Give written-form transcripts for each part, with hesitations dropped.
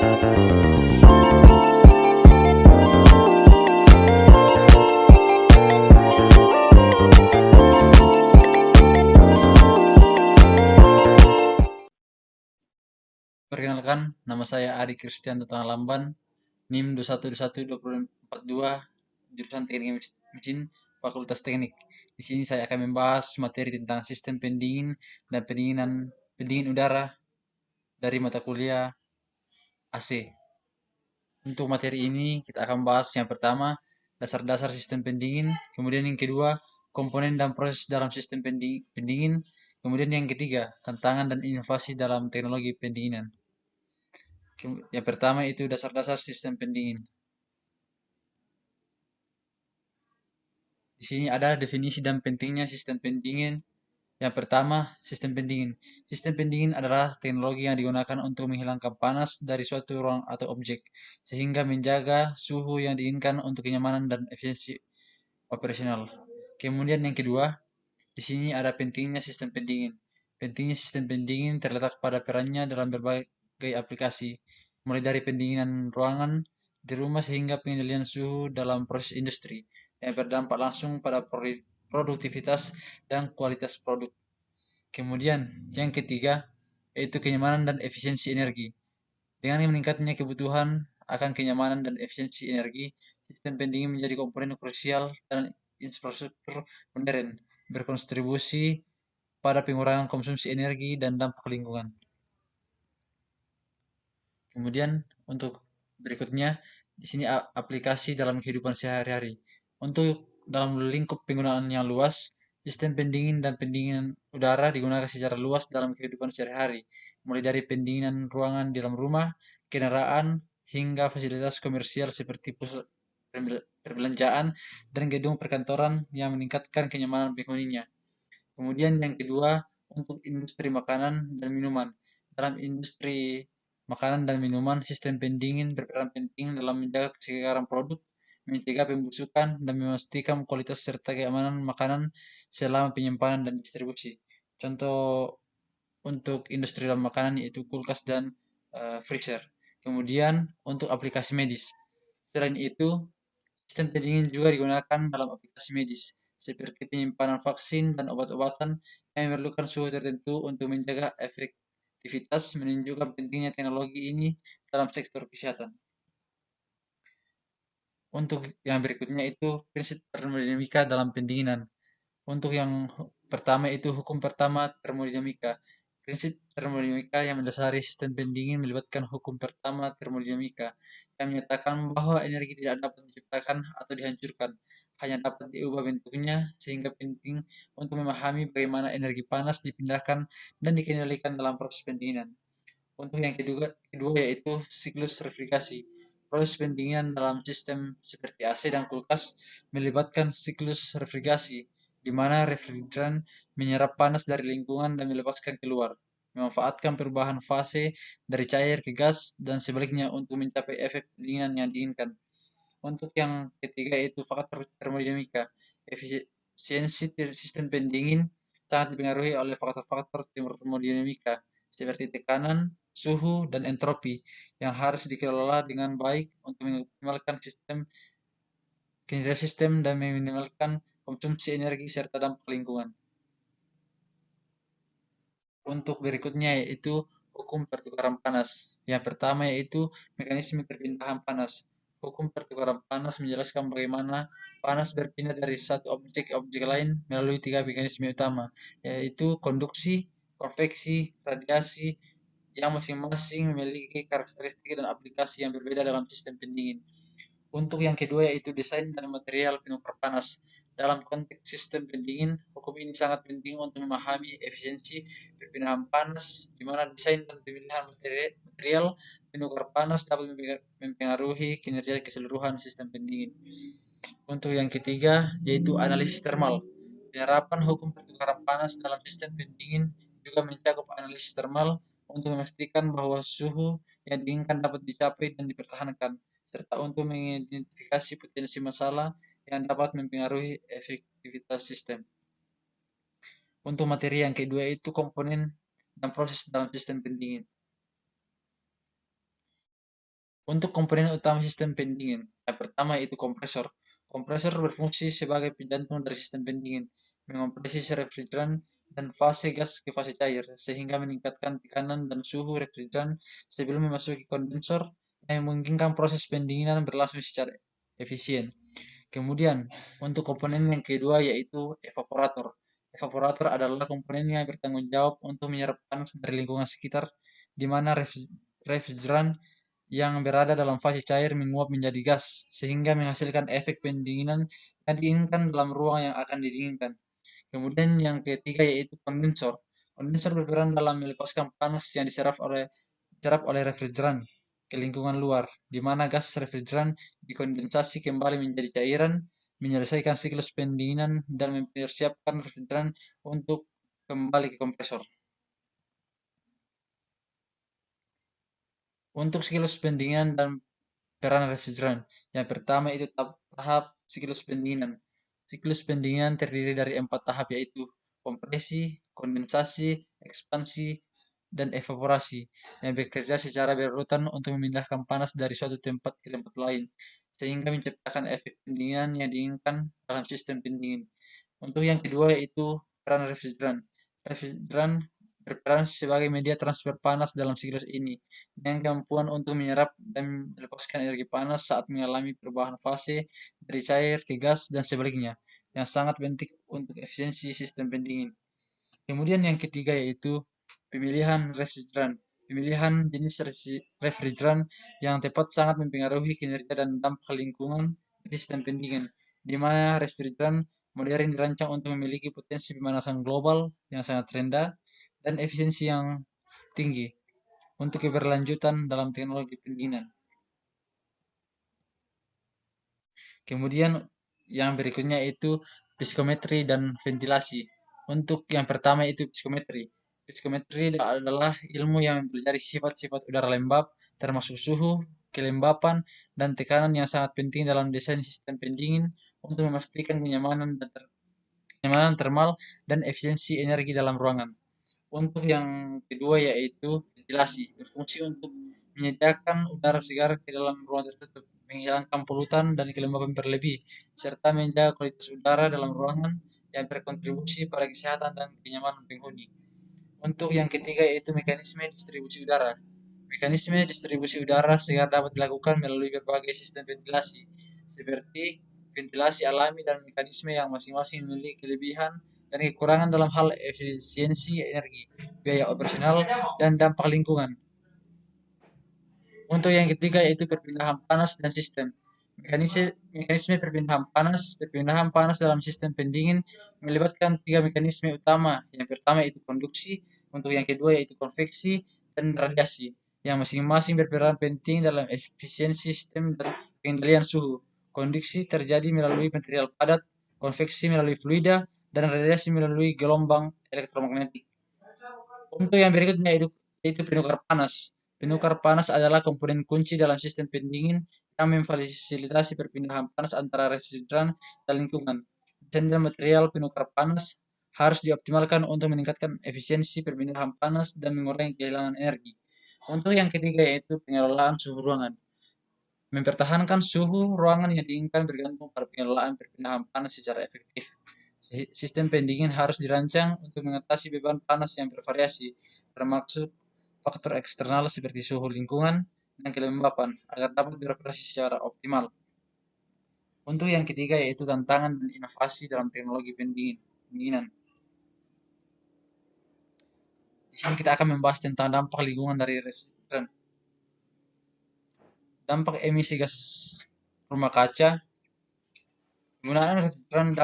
Perkenalkan, nama saya Ari Kristianto Lamban, NIM 21212042, jurusan Teknik Mesin, Fakultas Teknik. Di sini saya akan membahas materi tentang sistem pendingin dan pendingin udara dari mata kuliah AC. Untuk materi ini kita akan bahas yang pertama, dasar-dasar sistem pendingin, kemudian yang kedua, komponen dan proses dalam sistem pendingin, kemudian yang ketiga, tantangan dan inovasi dalam teknologi pendinginan. Yang pertama itu dasar-dasar sistem pendingin. Di sini ada definisi dan pentingnya sistem pendingin. Yang pertama, sistem pendingin. Sistem pendingin adalah teknologi yang digunakan untuk menghilangkan panas dari suatu ruang atau objek, sehingga menjaga suhu yang diinginkan untuk kenyamanan dan efisiensi operasional. Kemudian yang kedua, di sini ada pentingnya sistem pendingin. Pentingnya sistem pendingin terletak pada perannya dalam berbagai aplikasi, mulai dari pendinginan ruangan di rumah sehingga pengendalian suhu dalam proses industri yang berdampak langsung pada produktivitas dan kualitas produk. Kemudian, yang ketiga, yaitu kenyamanan dan efisiensi energi. Dengan meningkatnya kebutuhan akan kenyamanan dan efisiensi energi, sistem pendingin menjadi komponen krusial dalam infrastruktur modern, berkontribusi pada pengurangan konsumsi energi dan dampak lingkungan. Kemudian untuk berikutnya di sini aplikasi dalam kehidupan sehari-hari. Untuk dalam lingkup penggunaan yang luas, sistem pendingin dan pendinginan udara digunakan secara luas dalam kehidupan sehari-hari, mulai dari pendinginan ruangan di dalam rumah, kendaraan, hingga fasilitas komersial seperti pusat perbelanjaan dan gedung perkantoran yang meningkatkan kenyamanan penghuninya. Kemudian yang kedua, untuk industri makanan dan minuman. Dalam industri makanan dan minuman, sistem pendingin berperan penting dalam menjaga kesegaran produk, mencegah pembusukan, dan memastikan kualitas serta keamanan makanan selama penyimpanan dan distribusi. Contoh untuk industri dalam makanan yaitu kulkas dan freezer. Kemudian untuk aplikasi medis. Selain itu, sistem pendingin juga digunakan dalam aplikasi medis, seperti penyimpanan vaksin dan obat-obatan yang memerlukan suhu tertentu untuk menjaga efektivitas, menunjukkan pentingnya teknologi ini dalam sektor kesehatan. Untuk yang berikutnya itu prinsip termodinamika dalam pendinginan. Untuk yang pertama itu hukum pertama termodinamika. Prinsip termodinamika yang mendasari sistem pendingin melibatkan hukum pertama termodinamika yang menyatakan bahwa energi tidak dapat diciptakan atau dihancurkan, hanya dapat diubah bentuknya sehingga penting untuk memahami bagaimana energi panas dipindahkan dan dikendalikan dalam proses pendinginan. Untuk yang kedua yaitu siklus refrigerasi. Proses pendinginan dalam sistem seperti AC dan kulkas melibatkan siklus refrigerasi, di mana refrigeran menyerap panas dari lingkungan dan melepaskan keluar, memanfaatkan perubahan fase dari cair ke gas dan sebaliknya untuk mencapai efek pendinginan yang diinginkan. Untuk yang ketiga yaitu faktor termodinamika. Efisiensi sistem pendingin sangat dipengaruhi oleh faktor-faktor termodinamika seperti tekanan, suhu, dan entropi yang harus dikelola dengan baik untuk mengoptimalkan kinerja sistem dan meminimalkan konsumsi energi serta dampak lingkungan. Untuk berikutnya yaitu hukum pertukaran panas. Yang pertama yaitu mekanisme perpindahan panas. Hukum pertukaran panas menjelaskan bagaimana panas berpindah dari satu objek ke objek lain melalui tiga mekanisme utama, yaitu konduksi, konveksi, radiasi, yang masing-masing memiliki karakteristik dan aplikasi yang berbeda dalam sistem pendingin. Untuk yang kedua yaitu desain dan material penukar panas. Dalam konteks sistem pendingin, hukum ini sangat penting untuk memahami efisiensi perpindahan panas, di mana desain dan pemilihan material penukar panas dapat mempengaruhi kinerja keseluruhan sistem pendingin. Untuk yang ketiga, yaitu analisis termal. Penerapan hukum pertukaran panas dalam sistem pendingin juga mencakup analisis termal untuk memastikan bahwa suhu yang diinginkan dapat dicapai dan dipertahankan, serta untuk mengidentifikasi potensi masalah yang dapat mempengaruhi efektivitas sistem. Untuk materi yang kedua itu komponen dan proses dalam sistem pendingin. Untuk komponen utama sistem pendingin, yang pertama itu kompresor. Kompresor berfungsi sebagai penjantung dari sistem pendingin, mengompresi refrigeran dan fase gas ke fase cair, sehingga meningkatkan tekanan dan suhu refrigeran sebelum memasuki kondensor yang memungkinkan proses pendinginan berlangsung secara efisien. Kemudian, untuk komponen yang kedua yaitu evaporator. Evaporator adalah komponen yang bertanggung jawab untuk menyerap panas dari lingkungan sekitar, di mana refrigeran yang berada dalam fase cair menguap menjadi gas, sehingga menghasilkan efek pendinginan yang diinginkan dalam ruang yang akan didinginkan. Kemudian yang ketiga yaitu kondensor. Kondensor berperan dalam melepaskan panas yang diserap oleh refrigeran ke lingkungan luar, di mana gas refrigeran dikondensasi kembali menjadi cairan, menyelesaikan siklus pendinginan dan mempersiapkan refrigeran untuk kembali ke kompresor. Untuk siklus pendinginan dan peran refrigeran. Yang pertama itu tahap siklus pendinginan. Siklus pendinginan terdiri dari 4 tahap yaitu kompresi, kondensasi, ekspansi, dan evaporasi yang bekerja secara berurutan untuk memindahkan panas dari suatu tempat ke tempat lain sehingga menciptakan efek pendinginan yang diinginkan dalam sistem pendingin. Untuk yang kedua yaitu peran refrigeran. Refrigeran berperan sebagai media transfer panas dalam siklus ini dengan kemampuan untuk menyerap dan melepaskan energi panas saat mengalami perubahan fase dari cair ke gas dan sebaliknya, yang sangat penting untuk efisiensi sistem pendingin. Kemudian yang ketiga yaitu pemilihan refrigeran. Pemilihan jenis refrigeran yang tepat sangat mempengaruhi kinerja dan dampak lingkungan di sistem pendingin, di mana refrigeran modern dirancang untuk memiliki potensi pemanasan global yang sangat rendah dan efisiensi yang tinggi untuk keberlanjutan dalam teknologi pendinginan. Kemudian yang berikutnya itu psikometri dan ventilasi. Untuk yang pertama itu psikometri. Psikometri adalah ilmu yang mempelajari sifat-sifat udara lembab, termasuk suhu, kelembapan, dan tekanan yang sangat penting dalam desain sistem pendingin untuk memastikan kenyamanan termal dan efisiensi energi dalam ruangan. Untuk yang kedua yaitu ventilasi, berfungsi untuk menyediakan udara segar ke dalam ruang tertutup, menghilangkan polutan dan kelembapan berlebih, serta menjaga kualitas udara dalam ruangan yang berkontribusi pada kesehatan dan kenyamanan penghuni. Untuk yang ketiga yaitu mekanisme distribusi udara. Mekanisme distribusi udara segar dapat dilakukan melalui berbagai sistem ventilasi, seperti ventilasi alami dan mekanisme yang masing-masing memiliki kelebihan dan kekurangan dalam hal efisiensi energi, biaya operasional, dan dampak lingkungan. Untuk yang ketiga yaitu perpindahan panas dan sistem. Mekanisme perpindahan panas dalam sistem pendingin melibatkan tiga mekanisme utama. Yang pertama itu konduksi, untuk yang kedua yaitu konveksi dan radiasi, yang masing-masing berperan penting dalam efisiensi sistem dan pengendalian suhu. Konduksi terjadi melalui material padat, konveksi melalui fluida, dan radiasi melalui gelombang elektromagnetik. Untuk yang berikutnya yaitu penukar panas. Penukar panas adalah komponen kunci dalam sistem pendingin yang memfasilitasi perpindahan panas antara refrigeran dan lingkungan. Desain dan material penukar panas harus dioptimalkan untuk meningkatkan efisiensi perpindahan panas dan mengurangi kehilangan energi. Untuk yang ketiga yaitu pengelolaan suhu ruangan. Mempertahankan suhu ruangan yang diinginkan bergantung pada pengelolaan perpindahan panas secara efektif. Sistem pendingin harus dirancang untuk mengatasi beban panas yang bervariasi, termasuk faktor eksternal seperti suhu lingkungan dan kelembapan, agar dapat beroperasi secara optimal. Untuk yang ketiga yaitu tantangan dan inovasi dalam teknologi pendinginan. Di sini kita akan membahas tentang dampak lingkungan dari refrigeran. Dampak emisi gas rumah kaca. Penggunaan refrigeran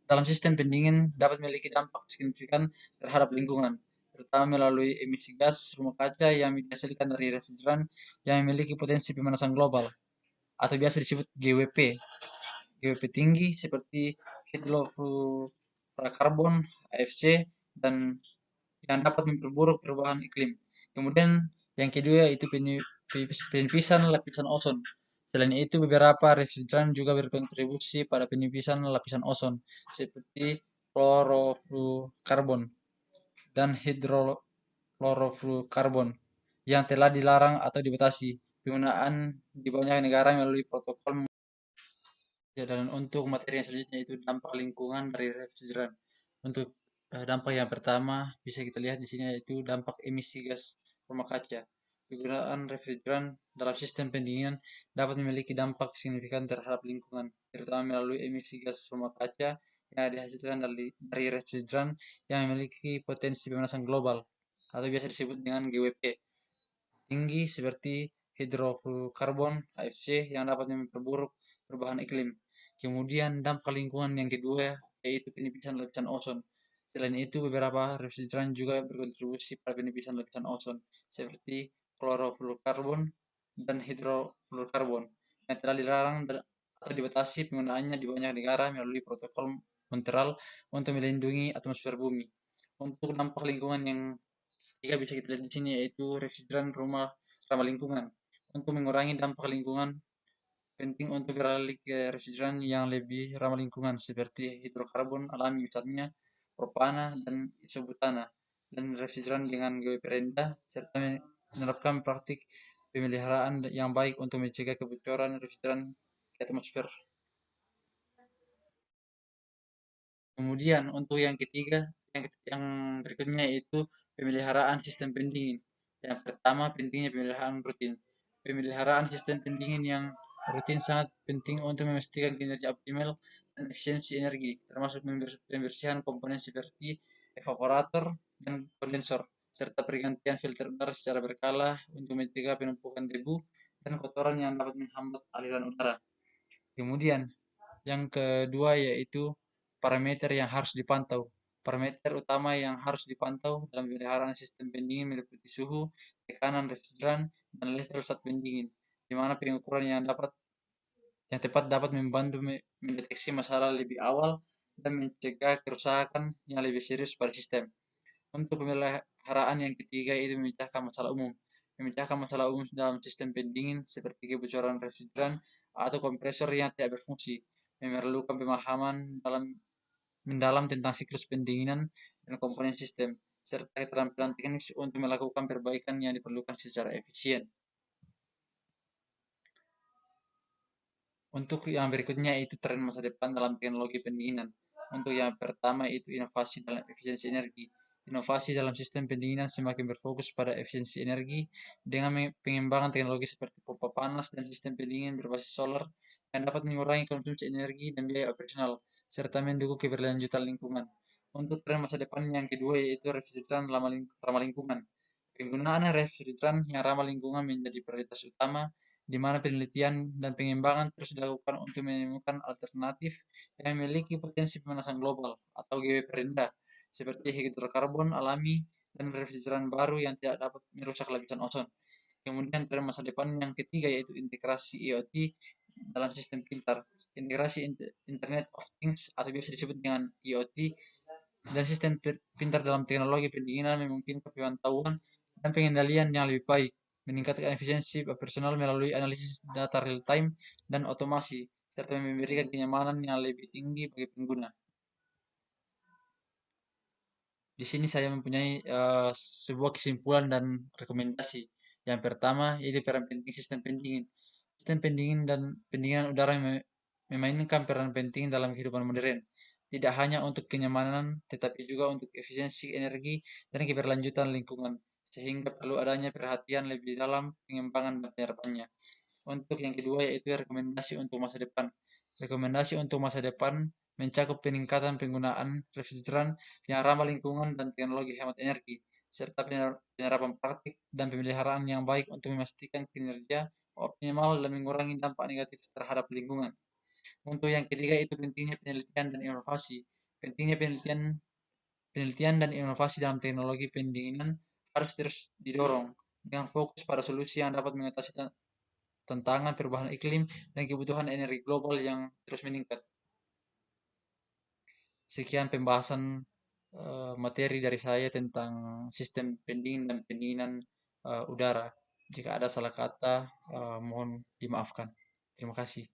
dalam sistem pendingin dapat memiliki dampak signifikan terhadap lingkungan, terutama melalui emisi gas rumah kaca yang dihasilkan dari refrigeran yang memiliki potensi pemanasan global atau biasa disebut GWP. GWP tinggi seperti hidrofluorokarbon (HFC) dan yang dapat memperburuk perubahan iklim. Kemudian yang kedua yaitu penipisan lapisan ozon. Selain itu, beberapa refrigeran juga berkontribusi pada penipisan lapisan ozon, seperti klorofluorokarbon dan hidrofluorokarbon yang telah dilarang atau dibatasi. penggunaan di banyak negara melalui protokol. Ya, dan untuk materi yang selanjutnya itu dampak lingkungan dari refrigeran. Untuk dampak yang pertama bisa kita lihat di sini yaitu dampak emisi gas rumah kaca. Penggunaan refrigeran dalam sistem pendinginan dapat memiliki dampak signifikan terhadap lingkungan, terutama melalui emisi gas rumah kaca yang dihasilkan dari refrigeran yang memiliki potensi pemanasan global atau biasa disebut dengan GWP tinggi seperti hidrofluorokarbon HFC yang dapat memperburuk perubahan iklim. Kemudian dampak lingkungan yang kedua yaitu penipisan lapisan ozon. Selain itu, beberapa refrigeran juga berkontribusi pada penipisan lapisan ozon seperti klorofluorokarbon dan hidrofluorokarbon yang telah dilarang atau dibatasi penggunaannya di banyak negara melalui protokol Montreal untuk melindungi atmosfer bumi. Untuk dampak lingkungan yang ketiga bisa kita lihat di sini yaitu refrigeran rumah ramah lingkungan. Untuk mengurangi dampak lingkungan, penting untuk beralih ke refrigeran yang lebih ramah lingkungan seperti hidrokarbon alami misalnya propana dan isobutana dan refrigeran dengan GWP rendah serta menerapkan praktik pemeliharaan yang baik untuk mencegah kebocoran refrigeran ke atmosfer. Kemudian untuk yang ketiga, yang berikutnya yaitu pemeliharaan sistem pendingin. Yang pertama, pentingnya pemeliharaan rutin. Pemeliharaan sistem pendingin yang rutin sangat penting untuk memastikan kinerja optimal dan efisiensi energi, termasuk pembersihan komponen seperti evaporator dan kondensor, serta pergantian filter udara secara berkala untuk mencegah penumpukan debu dan kotoran yang dapat menghambat aliran udara. Kemudian yang kedua yaitu parameter yang harus dipantau. Parameter utama yang harus dipantau dalam pemeliharaan sistem pendingin meliputi suhu, tekanan refrigeran, dan level zat pendingin, di mana pengukuran yang tepat dapat membantu mendeteksi masalah lebih awal dan mencegah kerusakan yang lebih serius pada sistem. Untuk pemeliharaan yang ketiga itu memecahkan masalah umum. Memecahkan masalah umum dalam sistem pendingin seperti kebocoran refrigeran atau kompresor yang tidak berfungsi, memerlukan pemahaman mendalam tentang siklus pendinginan dan komponen sistem, serta keterampilan teknis untuk melakukan perbaikan yang diperlukan secara efisien. Untuk yang berikutnya itu tren masa depan dalam teknologi pendinginan. Untuk yang pertama itu inovasi dalam efisiensi energi. Inovasi dalam sistem pendinginan semakin berfokus pada efisiensi energi dengan pengembangan teknologi seperti pompa panas dan sistem pendingin berbasis solar yang dapat mengurangi konsumsi energi dan biaya operasional serta mendukung keberlanjutan lingkungan. Untuk tren masa depan yang kedua yaitu refrigeran ramah lingkungan. Penggunaan refrigeran yang ramah lingkungan menjadi prioritas utama di mana penelitian dan pengembangan terus dilakukan untuk menemukan alternatif yang memiliki potensi pemanasan global atau GWP rendah, seperti hidrokarbon alami dan refrigeran baru yang tidak dapat merusak lapisan ozon. Kemudian tren masa depan yang ketiga yaitu integrasi IoT dalam sistem pintar. Integrasi Internet of Things atau biasa disebut dengan IoT dan sistem pintar dalam teknologi pendinginan memungkinkan pemantauan dan pengendalian yang lebih baik, meningkatkan efisiensi operasional melalui analisis data real time dan otomasi, serta memberikan kenyamanan yang lebih tinggi bagi pengguna. Di sini saya mempunyai sebuah kesimpulan dan rekomendasi. Yang pertama, itu peran penting sistem pendingin. Sistem pendingin dan pendinginan udara memainkan peran penting dalam kehidupan modern. Tidak hanya untuk kenyamanan, tetapi juga untuk efisiensi energi dan keberlanjutan lingkungan. Sehingga perlu adanya perhatian lebih dalam pengembangan dan penerapannya. Untuk yang kedua yaitu rekomendasi untuk masa depan. Rekomendasi untuk masa depan mencakup peningkatan penggunaan refrigeran yang ramah lingkungan dan teknologi hemat energi, serta penerapan praktik dan pemeliharaan yang baik untuk memastikan kinerja optimal dan mengurangi dampak negatif terhadap lingkungan. Untuk yang ketiga itu pentingnya penelitian dan inovasi. Pentingnya penelitian dan inovasi dalam teknologi pendinginan harus terus didorong dengan fokus pada solusi yang dapat mengatasi tantangan perubahan iklim dan kebutuhan energi global yang terus meningkat. Sekian pembahasan materi dari saya tentang sistem pendingin dan pendinginan udara. Jika ada salah kata, mohon dimaafkan. Terima kasih.